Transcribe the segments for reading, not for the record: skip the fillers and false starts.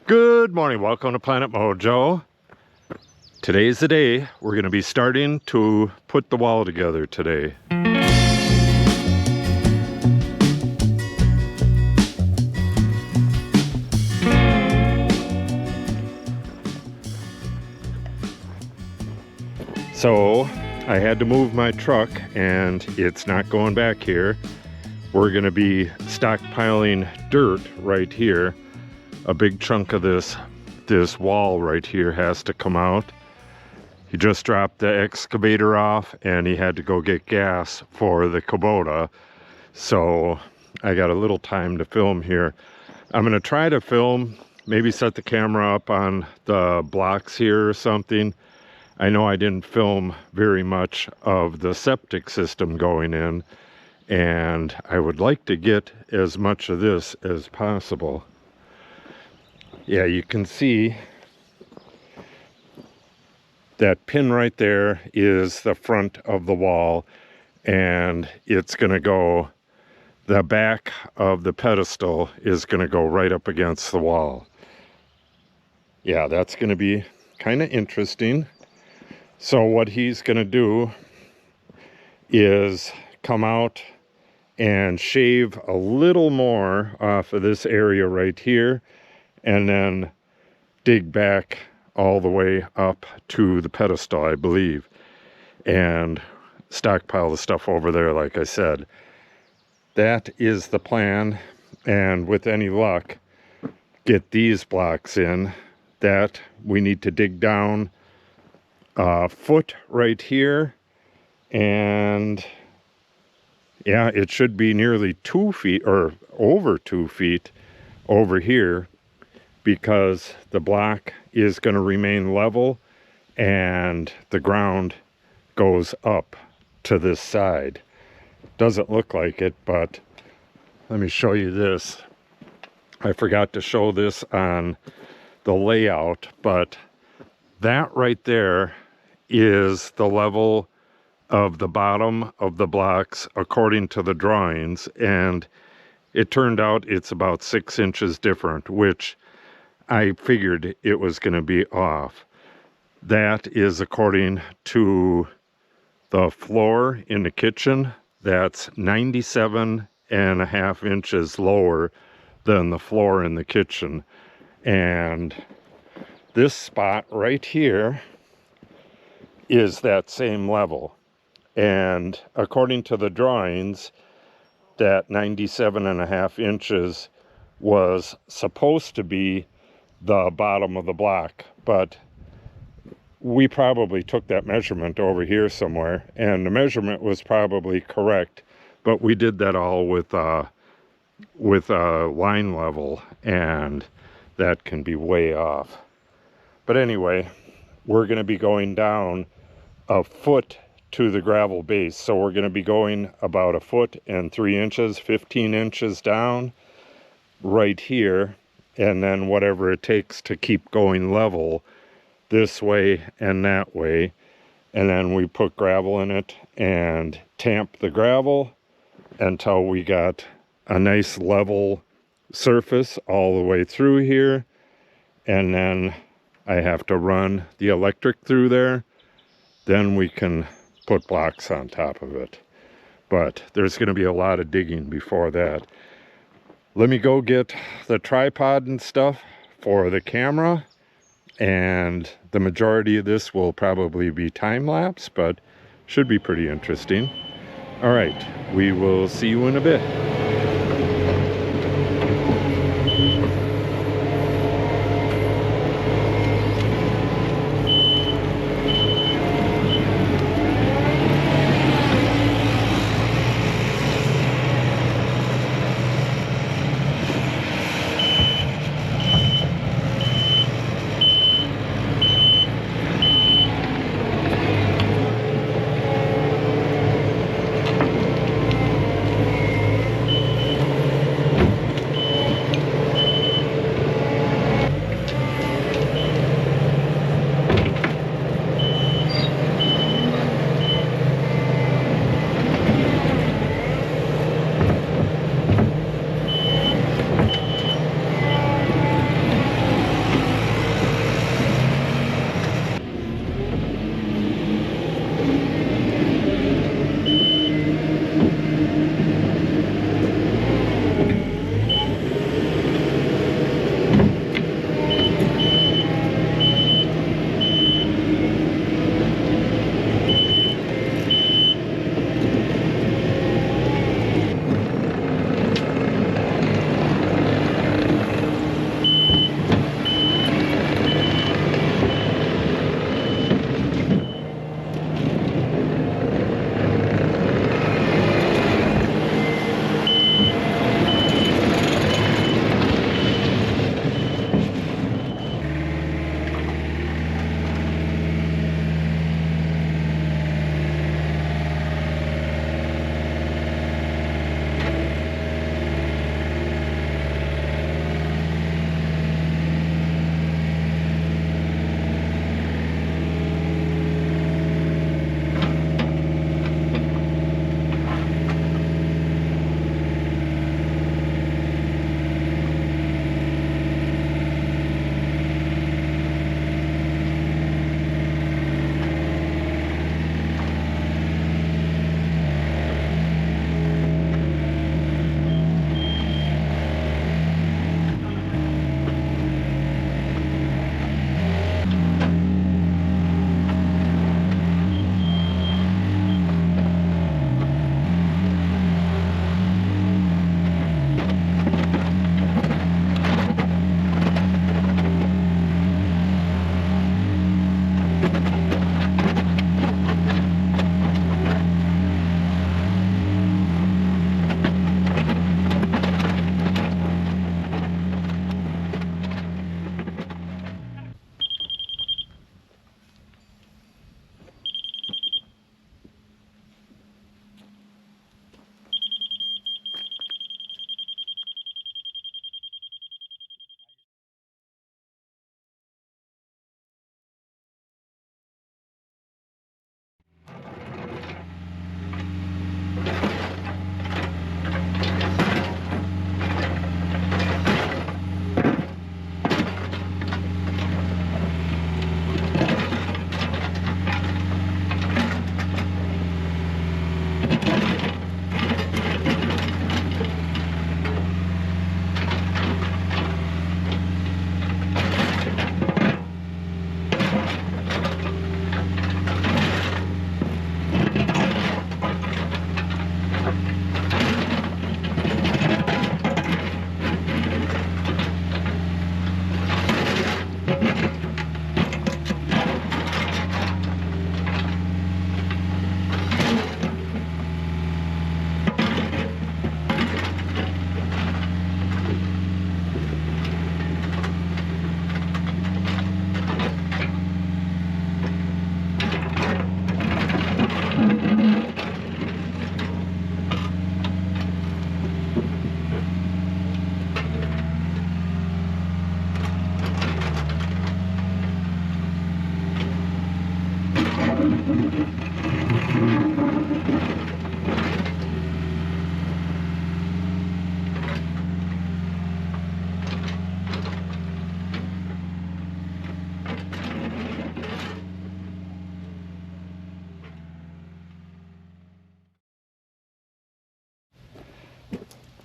Good morning, welcome to Planet Mojo. Today's the day we're going to be starting to put the wall together today. So I had to move my truck and it's not going back here. We're going to be stockpiling dirt right here. A big chunk of this wall right here has to come out. He just dropped the excavator off and he had to go get gas for the Kubota. So I got a little time to film here. I'm going to try to film, maybe set the camera up on the blocks here or something. I know I didn't film very much of the septic system going in, and I would like to get as much of this as possible. Yeah, you can see that pin right there is the front of the wall, and it's going to go, the back of the pedestal is going to go right up against the wall. Yeah, that's going to be kind of interesting. So what he's going to do is come out and shave a little more off of this area right here, and then dig back all the way up to the pedestal, I believe, and stockpile the stuff over there, like I said. That is the plan, and with any luck, get these blocks in. That we need to dig down a foot right here, and yeah, it should be nearly 2 feet or over 2 feet over here, because the block is going to remain level and the ground goes up to this side. Doesn't look like it, but let me show you this. I forgot to show this on the layout, but that right there is the level of the bottom of the blocks according to the drawings, and it turned out it's about 6 inches different, which I figured it was going to be off. That is according to the floor in the kitchen. That's 97.5 inches lower than the floor in the kitchen. And this spot right here is that same level. And according to the drawings, that 97.5 inches was supposed to be the bottom of the block, but we probably took that measurement over here somewhere, and the measurement was probably correct, but we did that all with a line level, and that can be way off. But anyway, we're going to be going down a foot to the gravel base, so we're going to be going about 1 foot and 3 inches, 15 inches down right here, and then whatever it takes to keep going level this way and that way. And then we put gravel in it and tamp the gravel until we got a nice level surface all the way through here. And then I have to run the electric through there. Then we can put blocks on top of it. But there's going to be a lot of digging before that. Let me go get the tripod and stuff for the camera, and the majority of this will probably be time-lapse, but should be pretty interesting. All right, we will see you in a bit.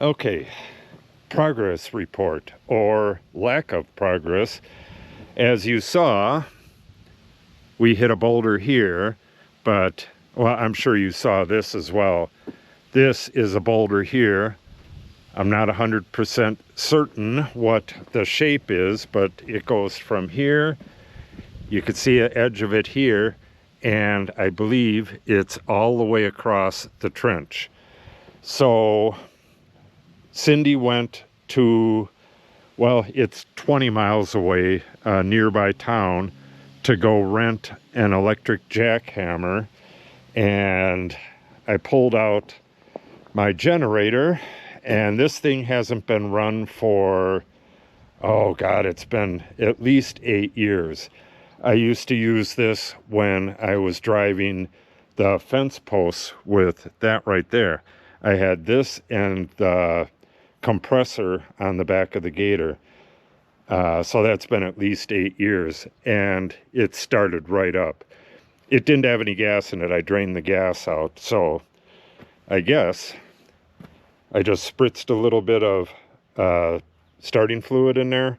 Okay, progress report, or lack of progress. As you saw, we hit a boulder here, but, well, I'm sure you saw this as well. This is a boulder here. I'm not 100% certain what the shape is, but it goes from here. You can see an edge of it here, and I believe it's all the way across the trench. So Cindy went to, well, it's 20 miles away, a nearby town, to go rent an electric jackhammer, and I pulled out my generator, and this thing hasn't been run for, oh God, it's been at least 8 years. I used to use this when I was driving the fence posts with that right there. I had this and the compressor on the back of the gator. So that's been at least 8 years, and it started right up. It didn't have any gas in it. I drained the gas out, so I guess I just spritzed a little bit of starting fluid in there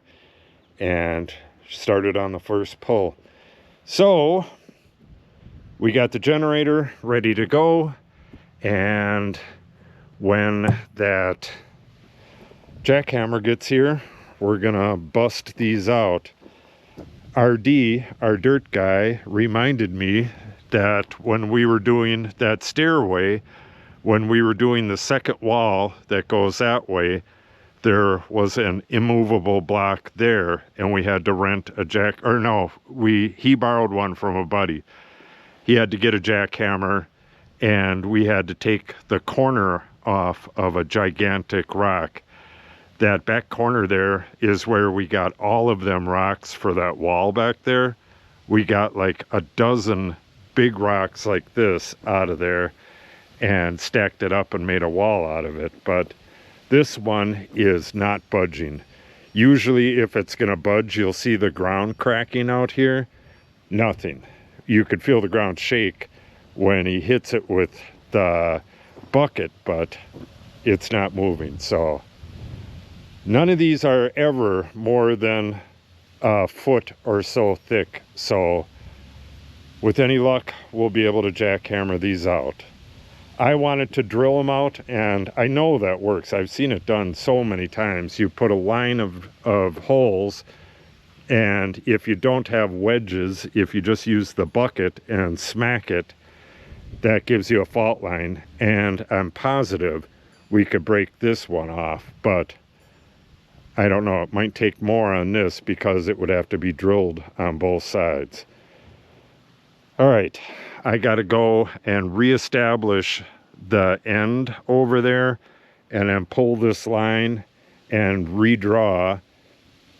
and started on the first pull. So we got the generator ready to go, and when that jackhammer gets here, we're gonna bust these out. RD, our dirt guy, reminded me that when we were doing that stairway, when we were doing the second wall that goes that way, there was an immovable block there, and we had to rent a he borrowed one from a buddy. He had to get a jackhammer, and we had to take the corner off of a gigantic rock. That back corner there is where we got all of them rocks for that wall back there. We got like a dozen big rocks like this out of there and stacked it up and made a wall out of it. But this one is not budging. Usually if it's gonna budge, you'll see the ground cracking out here. Nothing. You could feel the ground shake when he hits it with the bucket, but it's not moving. So none of these are ever more than a foot or so thick. So with any luck, we'll be able to jackhammer these out. I wanted to drill them out, and I know that works. I've seen it done so many times. You put a line of holes, and if you don't have wedges, if you just use the bucket and smack it, that gives you a fault line. And I'm positive we could break this one off, but I don't know. It might take more on this because it would have to be drilled on both sides. All right, I got to go and reestablish the end over there and then pull this line and redraw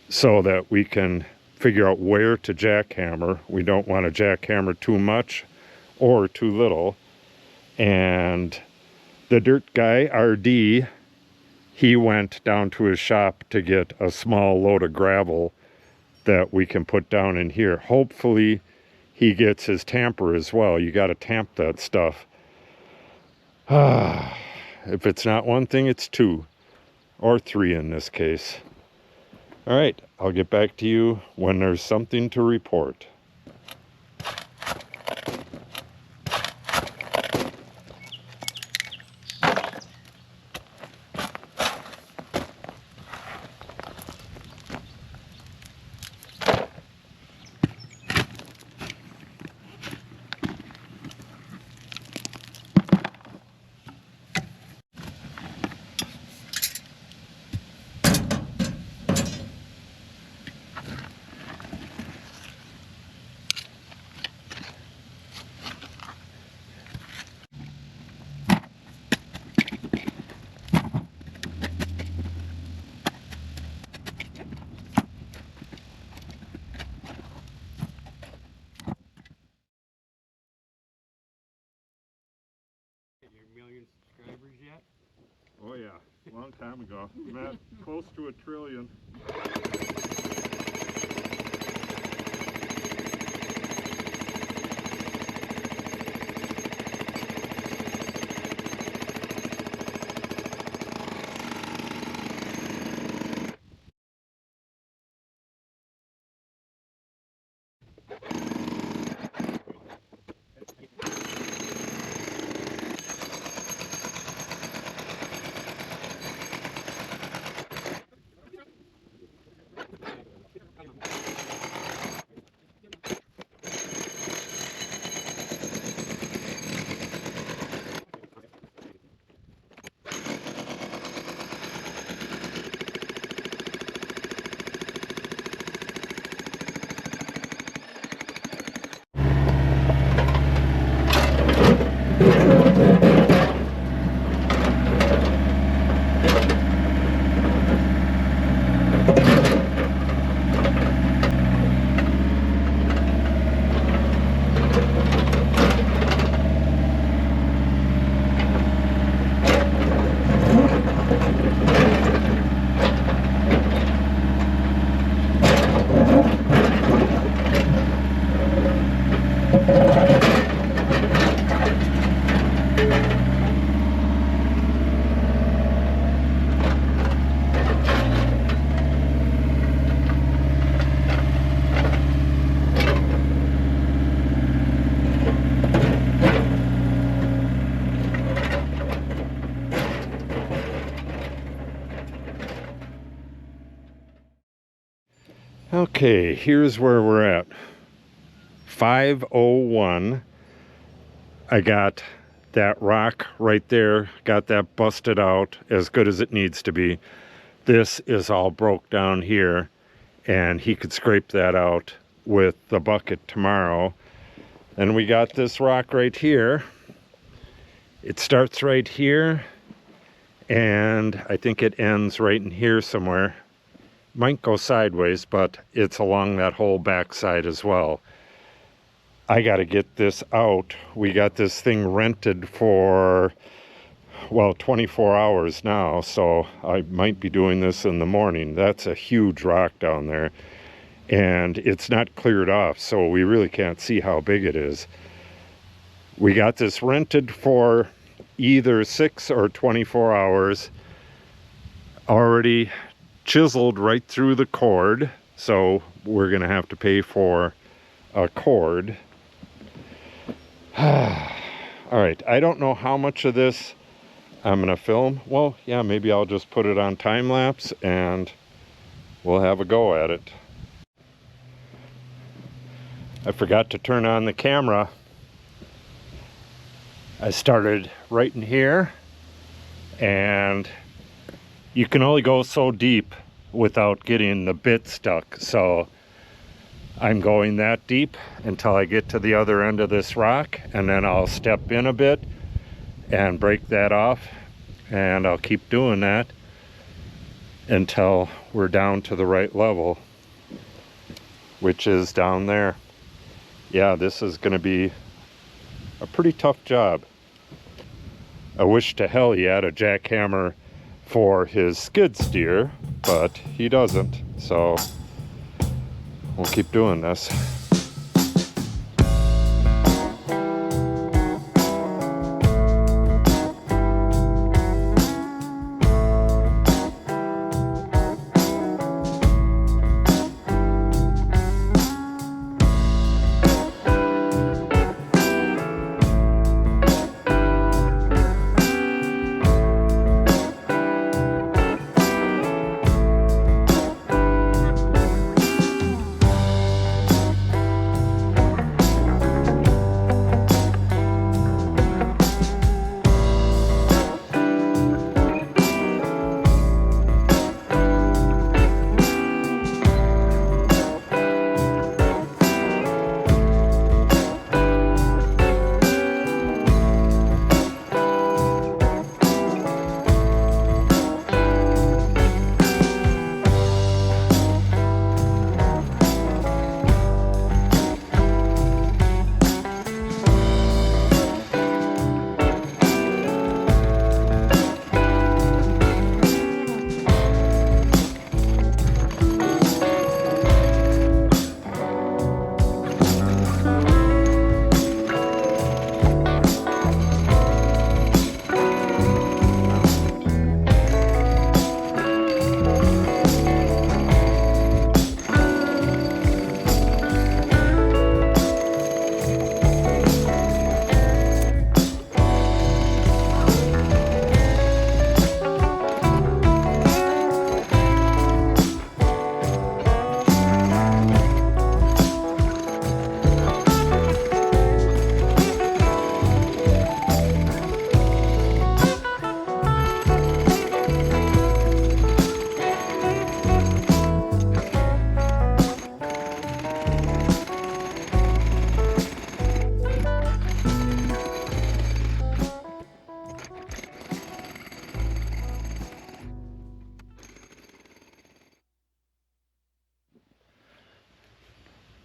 so that we can figure out where to jackhammer. We don't want to jackhammer too much or too little. And the dirt guy, RD, he went down to his shop to get a small load of gravel that we can put down in here. Hopefully he gets his tamper as well. You got to tamp that stuff. If it's not one thing, it's two or three in this case. All right, I'll get back to you when there's something to report. A long time ago. I'm at close to 1 trillion. Okay, here's where we're at. 5:01. I got that rock right there, got that busted out as good as it needs to be. This is all broke down here, and he could scrape that out with the bucket tomorrow. And we got this rock right here. It starts right here, and I think it ends right in here somewhere. Might go sideways, but it's along that whole backside as well. I got to get this out. We got this thing rented for, well, 24 hours now, so I might be doing this in the morning. That's a huge rock down there, and it's not cleared off, so we really can't see how big it is. We got this rented for either 6 or 24 hours. Already chiseled right through the cord, so we're gonna have to pay for a cord. All right, I don't know how much of this I'm gonna film. Well, yeah, maybe I'll just put it on time lapse and we'll have a go at it. I forgot to turn on the camera. I started right in here, and you can only go so deep without getting the bit stuck. So I'm going that deep until I get to the other end of this rock, and then I'll step in a bit and break that off, and I'll keep doing that until we're down to the right level, which is down there. Yeah, this is going to be a pretty tough job. I wish to hell he had a jackhammer for his skid steer, but he doesn't, so we'll keep doing this.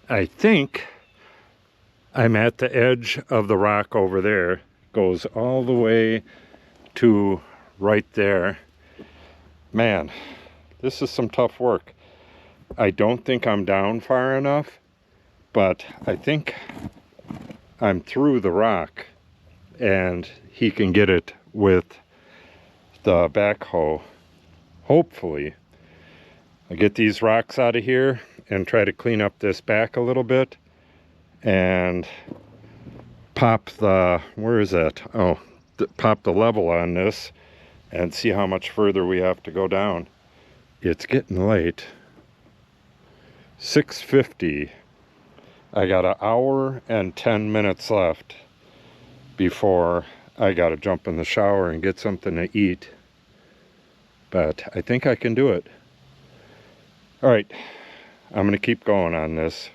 I think I'm at the edge of the rock over there. Goes all the way to right there. Man, this is some tough work. I don't think I'm down far enough, but I think I'm through the rock and he can get it with the backhoe. Hopefully. I get these rocks out of here and try to clean up this back a little bit and pop the, where is that? Oh, pop the level on this and see how much further we have to go down. It's getting late. 6:50. I got an hour and 10 minutes left before I gotta jump in the shower and get something to eat. But I think I can do it. All right, I'm gonna keep going on this.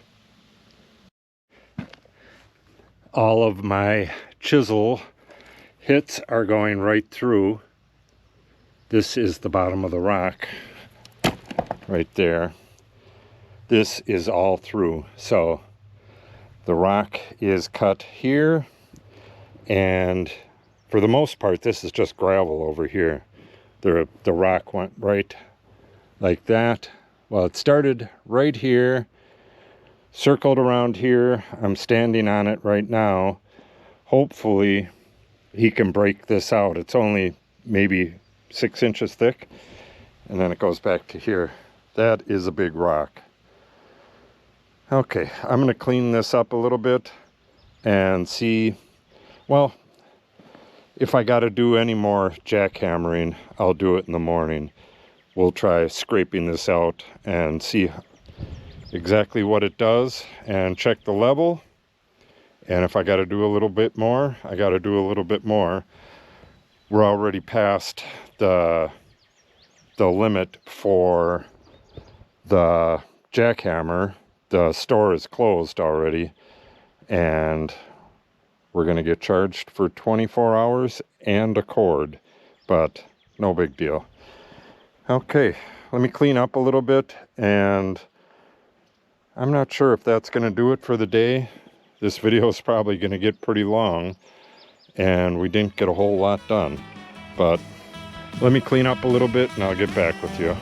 All of my chisel hits are going right through. This is the bottom of the rock right there. This is all through. So the rock is cut here, and for the most part this is just gravel over here. The rock went right like that. Well, it started right here, circled around here. I'm standing on it right now. Hopefully he can break this out. It's only maybe 6 inches thick, and then it goes back to here. That is a big rock. Okay, I'm gonna clean this up a little bit and see, well, if I gotta do any more jackhammering, I'll do it in the morning. We'll try scraping this out and see exactly what it does and check the level. And if I gotta do a little bit more, I gotta do a little bit more. We're already past the limit for the jackhammer. The store is closed already, and we're gonna get charged for 24 hours and a cord, but no big deal. Okay, let me clean up a little bit, and I'm not sure if that's gonna do it for the day. This video is probably gonna get pretty long, and we didn't get a whole lot done, but let me clean up a little bit and I'll get back with you.